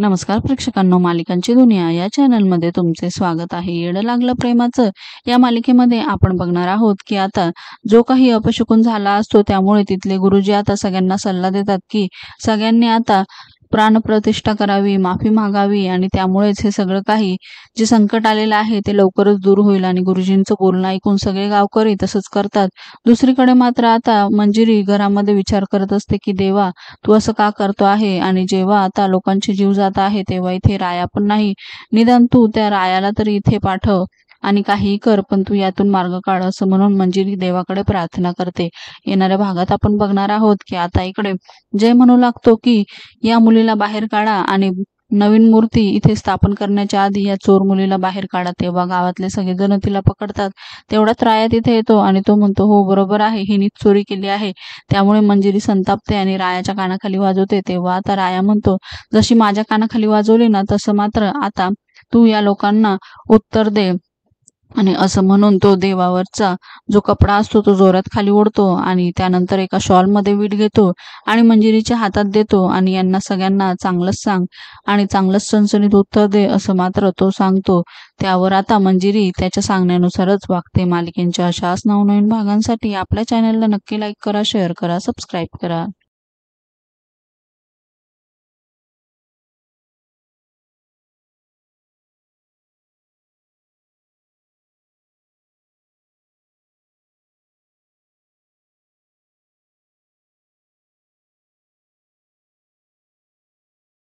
नमस्कार प्रेक्षकांनो, मालिकांची दुनिया या चॅनलमध्ये तुमचे स्वागत आहे। येडं लागलं प्रेमाचं या मालिकेमध्ये आपण बघणार आहोत की आता जो काही अपशकुन झाला असतो त्यामुळे तिथले गुरुजी आता सगळ्यांना सल्ला देतात की सगळ्यांनी आता प्राणप्रतिष्ठा करावी, माफी मागावी आणि त्यामुळेच हे सगळं काही जे संकट आलेलं आहे ते लवकरच दूर होईल आणि गुरुजींचं बोलणं ऐकून सगळे गावकरी तसंच करतात। दुसरीकडे मात्र आता मंजिरी घरामध्ये विचार करत असते की देवा, तू असं का करतो आहे? आणि जेव्हा आता लोकांचे जीव जात आहे तेव्हा इथे राया पण नाही, निदान तू त्या रायाला तरी इथे पाठव आणि काहीही कर, पण तू यातून मार्ग काढ, असं म्हणून मंजिरी देवाकडे प्रार्थना करते। येणाऱ्या भागात आपण बघणार आहोत की आता इकडे जय म्हणू लागतो की या मुलीला बाहेर काढा आणि नवीन मूर्ती इथे स्थापन करण्याच्या आधी या चोर मुलीला बाहेर काढा। तेव्हा गावातले सगळेजण तिला पकडतात। तेवढ्यात राया तिथे येतो आणि तो म्हणतो, हो बरोबर आहे, हिनीच चोरी केली आहे। त्यामुळे मंजिरी संतापते आणि रायाच्या कानाखाली वाजवते। तेव्हा आता राया म्हणतो, जशी माझ्या कानाखाली वाजवली ना तसं मात्र आता तू या लोकांना उत्तर दे। आणि असं म्हणून तो देवावरचा जो कपडा असतो तो जोरात खाली ओढतो आणि त्यानंतर एका शॉलमध्ये वीट घेतो आणि मंजिरीच्या हातात देतो आणि यांना सगळ्यांना चांगलंच सांग आणि चांगलंच सणसणीत उत्तर दे, असं मात्र तो सांगतो। त्यावर आता मंजिरी त्याच्या सांगण्यानुसारच वागते। मालिकेंच्या अशाच नवनवीन भागांसाठी आपल्या चॅनलला नक्की लाईक करा, शेअर करा, सबस्क्राईब करा।